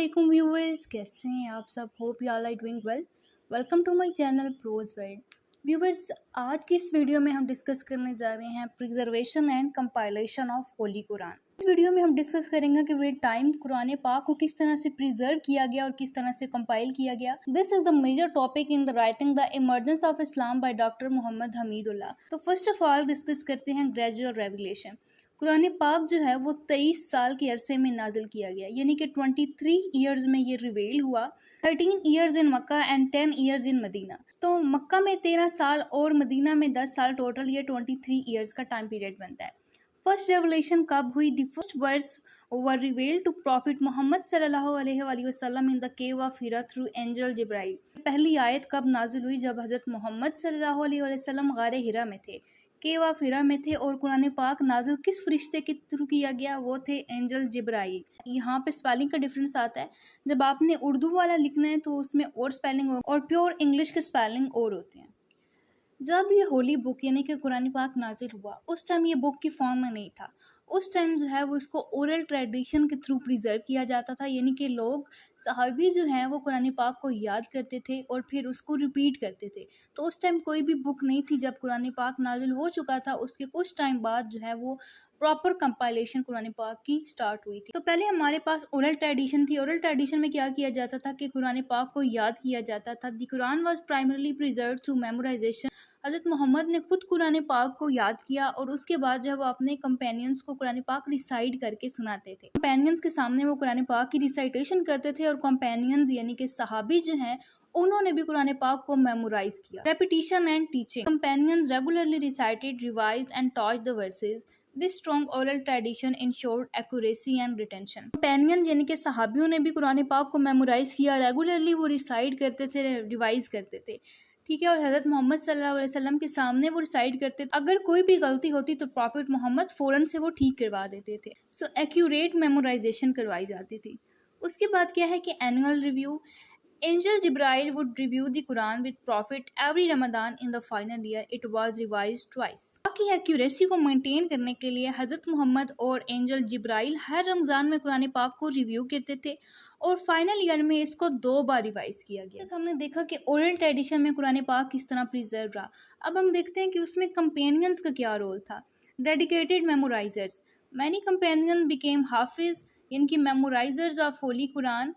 علیکم ویورز، کیسے ہیں آپ سب؟ Hope you all are doing well. Welcome to my channel pros world. Viewers, آج کی اس ویڈیو میں ہم ڈسکس کرنے جا رہے ہیں preservation and compilation of holy Quran. اس ویڈیو میں ہم ڈسکس کریں گے کہ ود ٹائم قرآن پاک کو کس طرح سے پریزرو کیا گیا اور کس طرح سے کمپائل کیا گیا. This is the major topic in the writing the emergence of Islam by doctor Muhammad Hamidullah. تو فرسٹ آف آل ڈسکس کرتے ہیں گریجویل ریویلیشن. قرآن پاک جو ہے وہ 23 سال کے عرصے میں نازل کیا گیا، یعنی کہ 23 ایئرز میں یہ ریویل ہوا. 13 years in Mecca and 10 years in Medina. تو مکہ میں 13 سال اور مدینہ میں 10 سال، ٹوٹل یہ 23 ایئرز کا ٹائم پیریڈ بنتا ہے. فرسٹ ریولیشن کب ہوئی؟ The first verse were revealed to prophet Muhammad صلی اللہ علیہ وآلہ وسلم in the cave of Hira through angel Jibril. پہلی آیت کب نازل ہوئی؟ جب حضرت محمد صلی اللہ علیہ وآلہ وسلم غار ہیرا میں تھے، کیو آف ہیرا میں تھے. اور قرآن پاک نازل کس فرشتے کے تھرو کیا گیا؟ وہ تھے اینجل جبرائیل. یہاں پہ سپیلنگ کا ڈفرنس آتا ہے. جب آپ نے اردو والا لکھنا ہے تو اس میں اور سپیلنگ اور پیور انگلش کے سپیلنگ اور ہوتے ہیں. جب یہ ہولی بک یعنی کہ قرآن پاک نازل ہوا، اس ٹائم یہ بک کی فارم میں نہیں تھا. اس ٹائم جو ہے وہ اس کو اورل ٹریڈیشن کے تھرو پریزرو کیا جاتا تھا، یعنی کہ لوگ صحابی جو ہیں وہ قرآن پاک کو یاد کرتے تھے اور پھر اس کو ریپیٹ کرتے تھے. تو اس ٹائم کوئی بھی بک نہیں تھی. جب قرآن پاک نازل ہو چکا تھا اس کے کچھ ٹائم بعد جو ہے وہ پراپر کمپائلیشن قرآن پاک کی سٹارٹ ہوئی تھی. تو پہلے ہمارے پاس اورل ٹریڈیشن تھی. اورل ٹریڈیشن میں کیا جاتا تھا کہ قرآن پاک کو یاد کیا جاتا تھا. دی قرآن واز پرائمرلی پریزروڈ تھرو میمورائزیشن. حضرت محمد نے خود قرآن پاک کو یاد کیا اور اس کے بعد جو ہے وہ اپنے کمپینینز کو قرآن پاک ریسائٹ کر کے سناتے تھے. کمپینینز کے سامنے وہ قرآن پاک کی ریسائٹیشن کرتے تھے اور کمپینینز یعنی کہ صحابی جو ہیں انہوں نے بھی قرآن پاک کو میمورائز کیا. Repetition and teaching. Companions regularly recited, revised and taught the verses. This strong oral tradition ensured accuracy and retention. Companion یعنی کہ صحابیوں نے بھی قرآن پاک کو میمورائز کیا، ریگولرلی وہ ریسائٹ کرتے تھے، ریوائز کرتے تھے. ٹھیک ہے. اور حضرت محمد صلی اللہ علیہ وسلم کے سامنے وہ ریسائٹ کرتے تھے. اگر کوئی بھی غلطی ہوتی تو پروفٹ محمد فوراً سے وہ ٹھیک کروا دیتے تھے. سو ایکوریٹ میمورائزیشن کروائی جاتی تھی. اس کے بعد کیا ہے کہ annual review. Angel Jibrail would review the Quran with Prophet every Ramadan. In the final year, it was revised twice. باقی ایکوریسی کو مینٹین کرنے کے لیے حضرت محمد اور اینجل جبرائیل ہر رمضان میں قرآن پاک کو ریویو کرتے تھے اور فائنل ایئر میں اس کو 2 بار ریوائز کیا گیا. ہم نے دیکھا کہ اورل ٹریڈیشن میں قرآن پاک کس طرح پریزرو رہا. اب ہم دیکھتے ہیں کہ اس میں کمپینینز کا کیا رول تھا. Dedicated memorisers. Many companion became حافظ یعنی کہ memorisers of holy Quran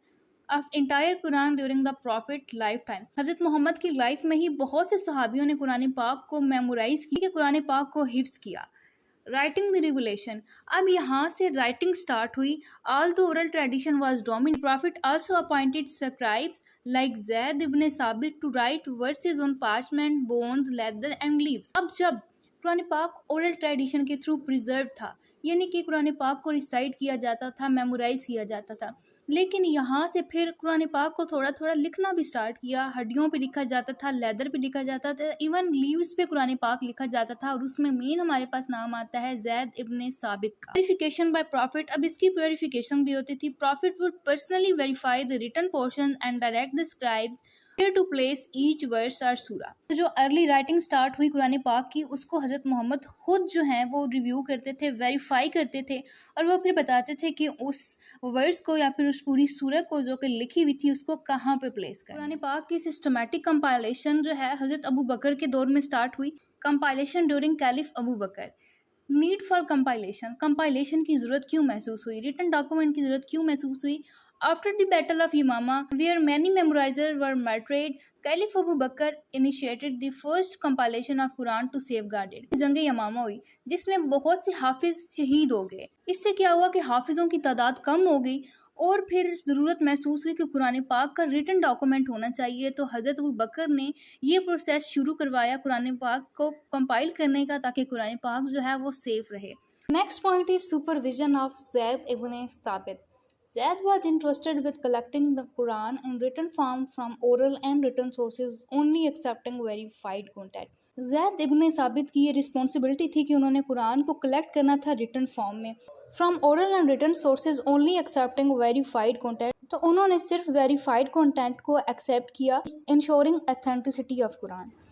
of entire Quran during the Prophet lifetime. حضرت محمد کی لائف میں ہی بہت سے صحابیوں نے قرآن پاک کو میمورائز کی، قرآن پاک کو حفظ کیا. Writing the revelation. اب یہاں سے رائٹنگ سٹارٹ ہوئی. although oral tradition was dominant, Prophet also appointed scribes like Zaid ibn Sabit to write verses on parchment, bones, leather and leaves. اب جب قرآن پاک اورل ٹریڈیشن کے تھرو پریزرو تھا، یعنی کہ قرآن پاک کو ریسائٹ کیا جاتا تھا، میمورائز کیا جاتا تھا، لیکن یہاں سے پھر قرآن پاک کو تھوڑا تھوڑا لکھنا بھی سٹارٹ کیا. ہڈیوں پہ لکھا جاتا تھا، لیدر پہ لکھا جاتا تھا، ایون لیوز پہ قرآن پاک لکھا جاتا تھا. اور اس میں مین ہمارے پاس نام آتا ہے زید ابن ثابت کا. Verification by prophet. اب اس کی ویریفیکیشن بھی ہوتی تھی. Prophet would personally verify the written portion and direct the scribes where to place each verse or surah. جو ارلی رائٹنگ سٹارٹ ہوئی قرآن پاک کی، اس کو حضرت محمد خود جو ہیں وہ ریویو کرتے تھے، ویریفائی کرتے تھے اور وہ پھر بتاتے تھے کہ اس ورس کو یا پھر اس پوری سورہ کو جو کہ لکھی ہوئی تھی اس کو کہاں پہ پلیس کریں. قرآن پاک کی سسٹمیٹک کمپائلیشن جو ہے حضرت ابو بکر کے دور میں سٹارٹ ہوئی. Compilation during caliph Abu Bakr. Need for compilation. Compilation کی ضرورت کیوں محسوس ہوئی؟ ریٹن ڈاکومنٹ کی ضرورت کیوں محسوس ہوئی؟ After the Battle of Yamama, where many memorizers were martyred, Caliph Abu Bakr initiated the first compilation of Quran to safeguard it. جنگ یمامہ ہوئی جس میں بہت سے حافظ شہید ہو گئے. اس سے کیا ہوا کہ حافظوں کی تعداد کم ہو گئی اور پھر ضرورت محسوس ہوئی کہ قرآن پاک کا ریٹن ڈاکومنٹ ہونا چاہیے. تو حضرت ابو بکر نے یہ پروسیس شروع کروایا قرآن پاک کو کمپائل کرنے کا، تاکہ قرآن پاک جو ہے وہ سیف رہے. Next point is supervision of Zaid ibn Thabit. Zaid was entrusted with collecting the Quran in written form from oral and written sources, only accepting verified content. Zaid ibn ثابت کی یہ رسپانسبلٹی تھی کہ انہوں نے قرآن کو collect کرنا تھا ریٹن فارم میں. From oral and written sources only accepting verified content. تو انہوں نے صرف ویریفائڈ کانٹینٹ کو ایکسیپٹ کیا، ensuring authenticity of Quran.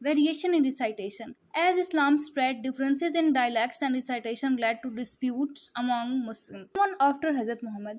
Variation in recitation. As Islam spread, differences in dialects and recitation led to disputes among Muslims. Even after Hazrat Muhammad,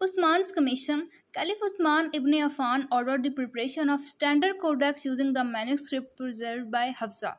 Usman's commission, Caliph Usman ibn Affan ordered the preparation of standard codex using the manuscript preserved by Hafsa.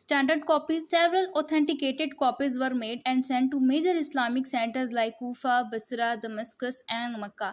Standard copies, several authenticated copies were made and sent to major Islamic centers like Kufa, Basra, Damascus and Makkah.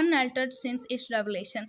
unaltered since its revelation।